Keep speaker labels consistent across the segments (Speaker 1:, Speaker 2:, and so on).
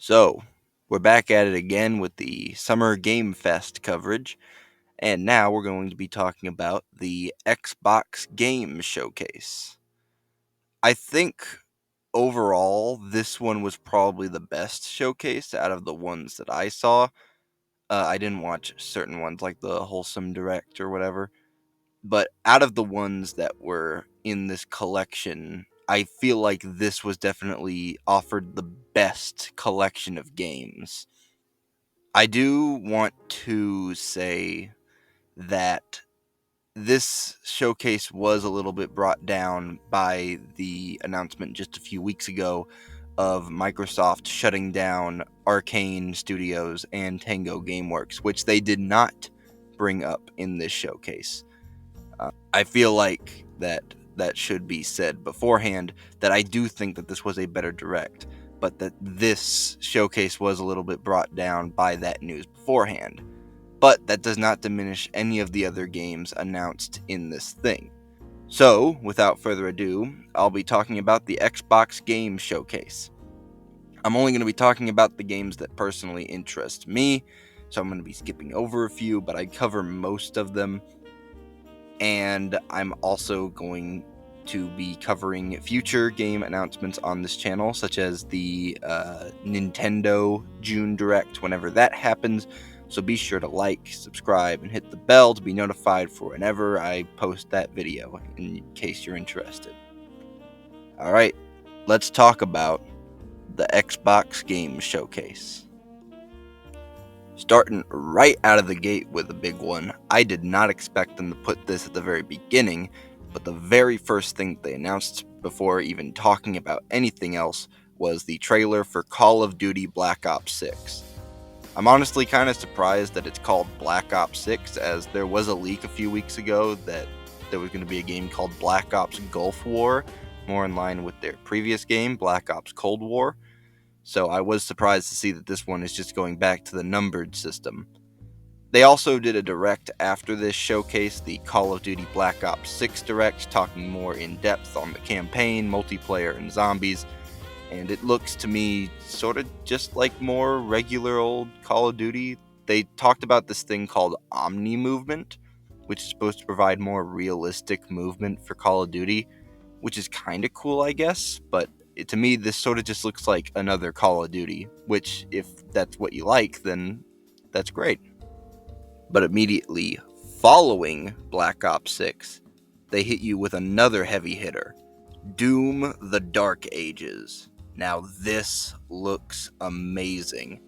Speaker 1: So, we're back at it again with the Summer Game Fest coverage, and now we're going to be talking about the Xbox Game Showcase. I think overall, this one was probably the best showcase out of the ones that I saw. I didn't watch certain ones like the Wholesome Direct or whatever, but out of the ones that were in this collection, I feel like this was definitely offered the best collection of games. I do want to say that this showcase was a little bit brought down by the announcement just a few weeks ago of Microsoft shutting down Arcane Studios and Tango Gameworks, which they did not bring up in this showcase. I feel like that should be said beforehand, that I do think that this was a better direct, but that this showcase was a little bit brought down by that news beforehand. But that does not diminish any of the other games announced in this thing. So, without further ado, I'll be talking about the Xbox Game Showcase. I'm only going to be talking about the games that personally interest me, so I'm going to be skipping over a few, but I cover most of them. And I'm also going to be covering future game announcements on this channel, such as the Nintendo June Direct whenever that happens. So be sure to like, subscribe, and hit the bell to be notified for whenever I post that video, in case you're interested. Alright, let's talk about the Xbox Game Showcase. Starting right out of the gate with a big one, I did not expect them to put this at the very beginning, but the very first thing they announced before even talking about anything else was the trailer for Call of Duty Black Ops 6. I'm honestly kind of surprised that it's called Black Ops 6, as there was a leak a few weeks ago that there was going to be a game called Black Ops Gulf War, more in line with their previous game, Black Ops Cold War. So I was surprised to see that this one is just going back to the numbered system. They also did a direct after this showcase, the Call of Duty Black Ops 6 direct, talking more in depth on the campaign, multiplayer, and zombies, and it looks to me sort of just like more regular old Call of Duty. They talked about this thing called Omni Movement, which is supposed to provide more realistic movement for Call of Duty, which is kind of cool, I guess, but to me, this sort of just looks like another Call of Duty, which, if that's what you like, then that's great. But immediately following Black Ops 6, they hit you with another heavy hitter, Doom: The Dark Ages. Now, this looks amazing.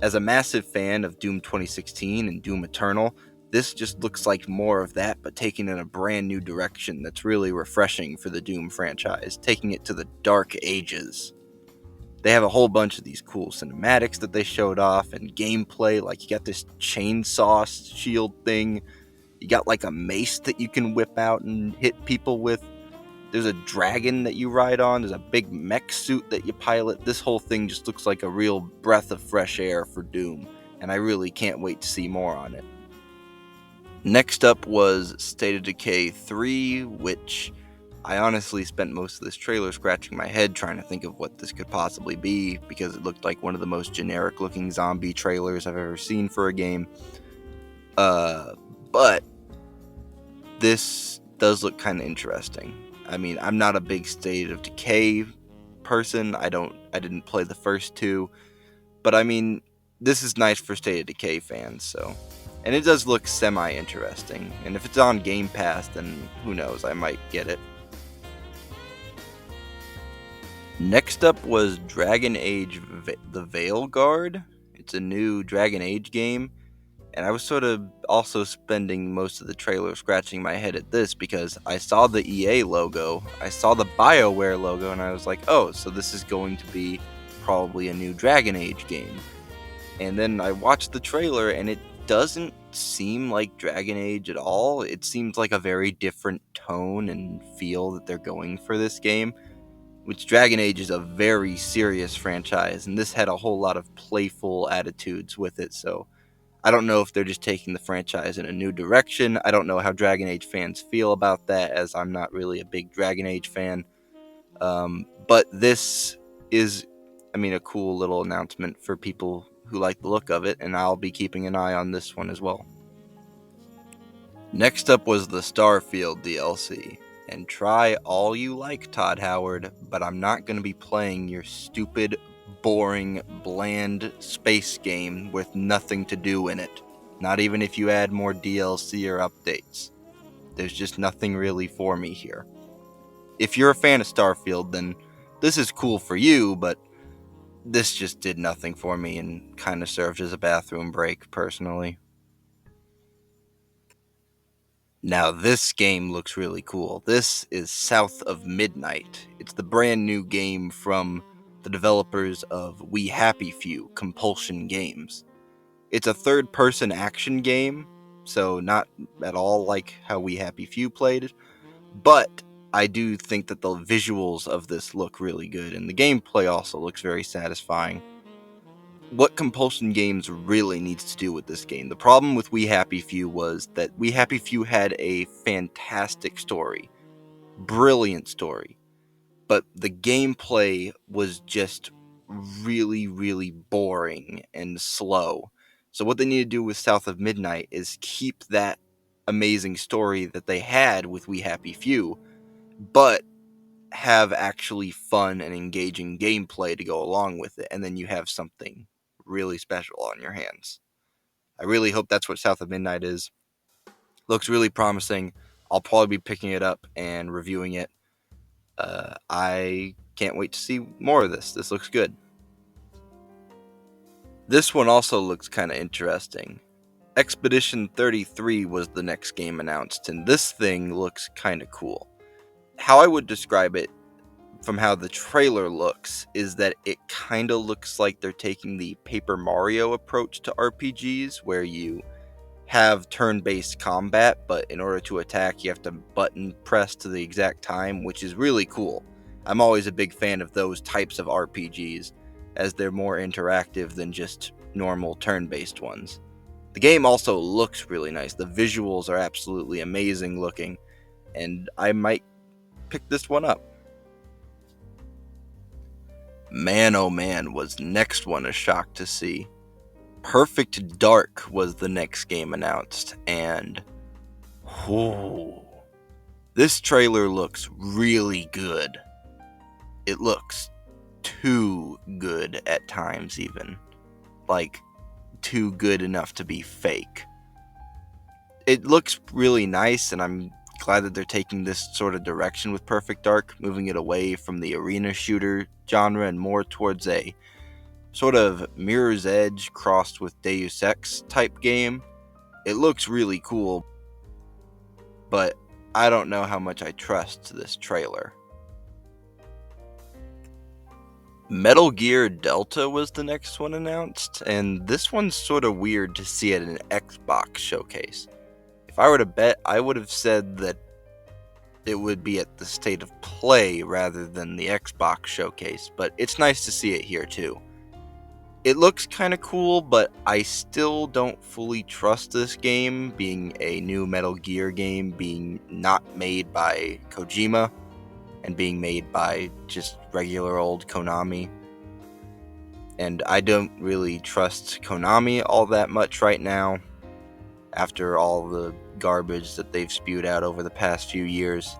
Speaker 1: As a massive fan of Doom 2016 and Doom Eternal, this just looks like more of that, but taken in a brand new direction that's really refreshing for the Doom franchise, taking it to the Dark Ages. They have a whole bunch of these cool cinematics that they showed off, and gameplay, like you got this chainsaw shield thing, you got like a mace that you can whip out and hit people with, there's a dragon that you ride on, there's a big mech suit that you pilot. This whole thing just looks like a real breath of fresh air for Doom, and I really can't wait to see more on it. Next up was State of Decay 3, which I honestly spent most of this trailer scratching my head trying to think of what this could possibly be, because it looked like one of the most generic looking zombie trailers I've ever seen for a game. But this does look kind of interesting. I mean, I'm not a big State of Decay person. I didn't play the first two, but I mean, this is nice for State of Decay fans, so. And it does look semi-interesting, and if it's on Game Pass, then who knows, I might get it. Next up was Dragon Age The Veilguard. It's a new Dragon Age game, and I was sort of also spending most of the trailer scratching my head at this because I saw the EA logo, I saw the BioWare logo, and I was like, oh, so this is going to be probably a new Dragon Age game. And then I watched the trailer, and it doesn't seem like Dragon Age at all. It seems like a very different tone and feel that they're going for this game, which Dragon Age is a very serious franchise, and this had a whole lot of playful attitudes with it, so I don't know if they're just taking the franchise in a new direction. I don't know how Dragon Age fans feel about that, as I'm not really a big Dragon Age fan. But this is a cool little announcement for people who like the look of it, and I'll be keeping an eye on this one as well. Next up was the Starfield DLC. And try all you like, Todd Howard, but I'm not going to be playing your stupid, boring, bland space game with nothing to do in it. Not even if you add more DLC or updates. There's just nothing really for me here. If you're a fan of Starfield, then this is cool for you, but this just did nothing for me and kind of served as a bathroom break, personally. Now, this game looks really cool. This is South of Midnight. It's the brand new game from the developers of We Happy Few, Compulsion Games. It's a third-person action game, so not at all like how We Happy Few played it, but I do think that the visuals of this look really good, and the gameplay also looks very satisfying. What Compulsion Games really needs to do with this game. The problem with We Happy Few was that We Happy Few had a fantastic story, brilliant story, but the gameplay was just really, really boring and slow. So what they need to do with South of Midnight is keep that amazing story that they had with We Happy Few, but have actually fun and engaging gameplay to go along with it, and then you have something really special on your hands. I really hope that's what South of Midnight is. Looks really promising. I'll probably be picking it up and reviewing it. I can't wait to see more of this. This looks good. This one also looks kind of interesting. Expedition 33 was the next game announced, and this thing looks kind of cool. How I would describe it from how the trailer looks is that it kind of looks like they're taking the Paper Mario approach to RPGs, where you have turn-based combat, but in order to attack you have to button press to the exact time, which is really cool. I'm always a big fan of those types of RPGs, as they're more interactive than just normal turn-based ones. The game also looks really nice. The visuals are absolutely amazing looking, and I might pick this one up. Man, oh man, was next one a shock to see. Perfect Dark was the next game announced, and whoo, this trailer looks really good. It looks too good at times, even. Like, too good enough to be fake. It looks really nice, and I'm glad that they're taking this sort of direction with Perfect Dark, moving it away from the arena shooter genre and more towards a sort of Mirror's Edge crossed with Deus Ex type game. It looks really cool, but I don't know how much I trust this trailer. Metal Gear Delta was the next one announced, and this one's sort of weird to see at an Xbox showcase. If I were to bet, I would have said that it would be at the State of Play rather than the Xbox showcase, but it's nice to see it here too. It looks kind of cool, but I still don't fully trust this game, being a new Metal Gear game, being not made by Kojima, and being made by just regular old Konami. And I don't really trust Konami all that much right now, after all the garbage that they've spewed out over the past few years.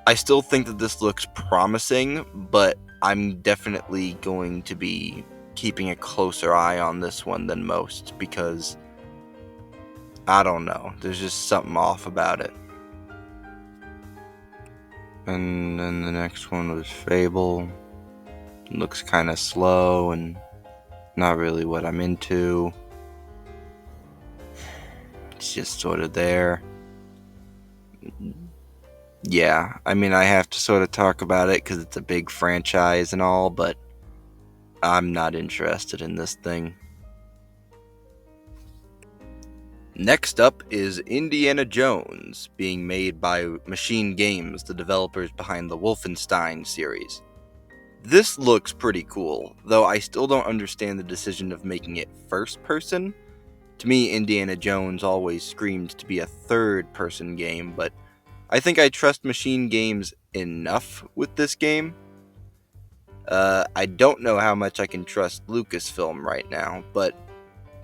Speaker 1: I still think that this looks promising, but I'm definitely going to be keeping a closer eye on this one than most, because I don't know, there's just something off about it. And then the next one was Fable. It looks kind of slow and not really what I'm into. It's just sort of there. Yeah, I mean, I have to sort of talk about it because it's a big franchise and all, but I'm not interested in this thing. Next up is Indiana Jones, being made by Machine Games, the developers behind the Wolfenstein series. This looks pretty cool, though I still don't understand the decision of making it first person. To me, Indiana Jones always screamed to be a third person game, but I think I trust Machine Games enough with this game. I don't know how much I can trust Lucasfilm right now, but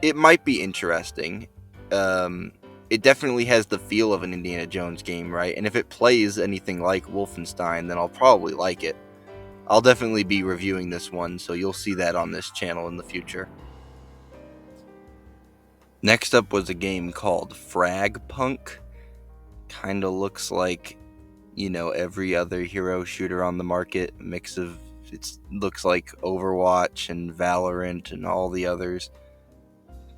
Speaker 1: it might be interesting. Um, it definitely has the feel of an Indiana Jones game, right? And if it plays anything like Wolfenstein, then I'll probably like it. I'll definitely be reviewing this one, so you'll see that on this channel in the future. Next up was a game called Frag Punk. Kinda looks like, every other hero shooter on the market. Mix of, it looks like Overwatch and Valorant and all the others.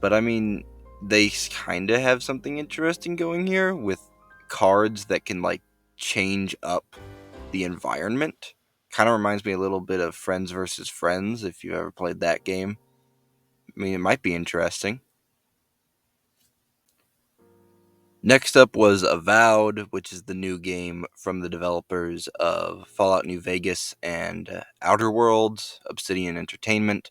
Speaker 1: But I mean, they kinda have something interesting going here with cards that can, like, change up the environment. Kinda reminds me a little bit of Friends versus Friends, if you ever played that game. I mean, it might be interesting. Next up was Avowed, which is the new game from the developers of Fallout New Vegas and Outer Worlds, Obsidian Entertainment.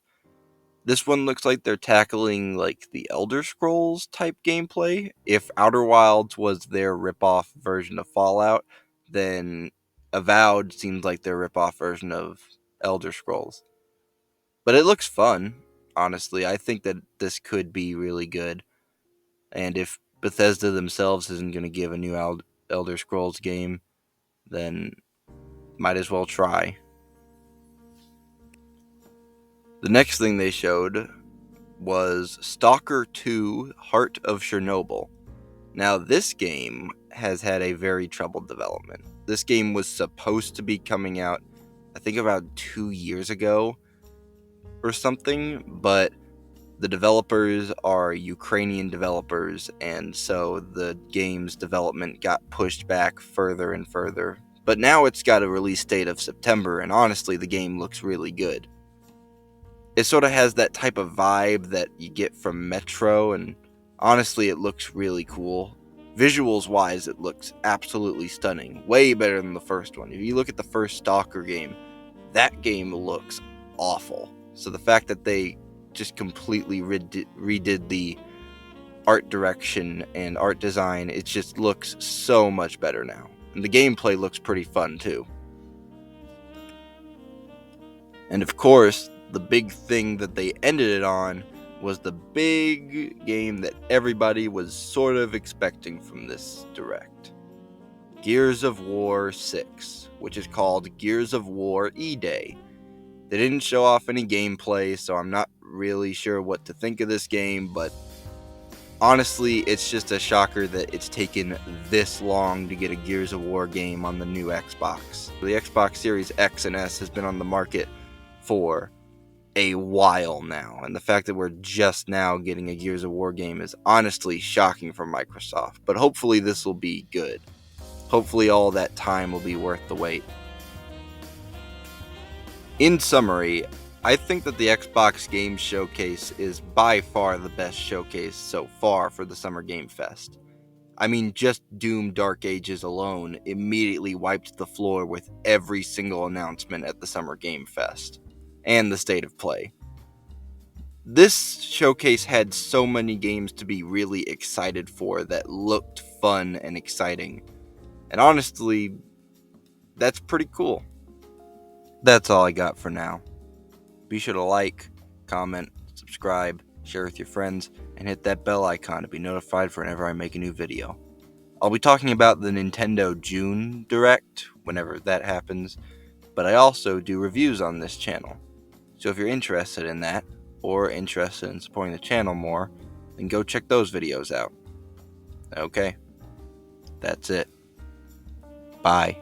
Speaker 1: This one looks like they're tackling like the Elder Scrolls type gameplay. If Outer Wilds was their ripoff version of Fallout, then Avowed seems like their ripoff version of Elder Scrolls. But it looks fun, honestly. I think that this could be really good. And if Bethesda themselves isn't going to give a new Elder Scrolls game, then might as well try. The next thing they showed was Stalker 2 Heart of Chernobyl. Now, this game has had a very troubled development. This game was supposed to be coming out, I think, about 2 years ago or something, but the developers are Ukrainian developers, and so the game's development got pushed back further and further. But now it's got a release date of September, and honestly, the game looks really good. It sort of has that type of vibe that you get from Metro, and honestly, it looks really cool. Visuals wise, it looks absolutely stunning. Way better than the first one. If you look at the first Stalker game, that game looks awful. So the fact that they just completely redid the art direction and art design, it just looks so much better now. And the gameplay looks pretty fun too. And of course, the big thing that they ended it on was the big game that everybody was sort of expecting from this direct. Gears of War 6, which is called Gears of War E-Day. They didn't show off any gameplay, so I'm not really sure what to think of this game, but honestly, it's just a shocker that it's taken this long to get a Gears of War game on the new Xbox. The Xbox Series X and S has been on the market for a while now, and the fact that we're just now getting a Gears of War game is honestly shocking for Microsoft, but hopefully this will be good. Hopefully all that time will be worth the wait. In summary, I think that the Xbox Game Showcase is by far the best showcase so far for the Summer Game Fest. I mean, just Doom Dark Ages alone immediately wiped the floor with every single announcement at the Summer Game Fest, and the State of Play. This showcase had so many games to be really excited for that looked fun and exciting, and honestly, that's pretty cool. That's all I got for now. Be sure to like, comment, subscribe, share with your friends, and hit that bell icon to be notified for whenever I make a new video. I'll be talking about the Nintendo June Direct whenever that happens, but I also do reviews on this channel. So if you're interested in that, or interested in supporting the channel more, then go check those videos out. Okay, that's it. Bye.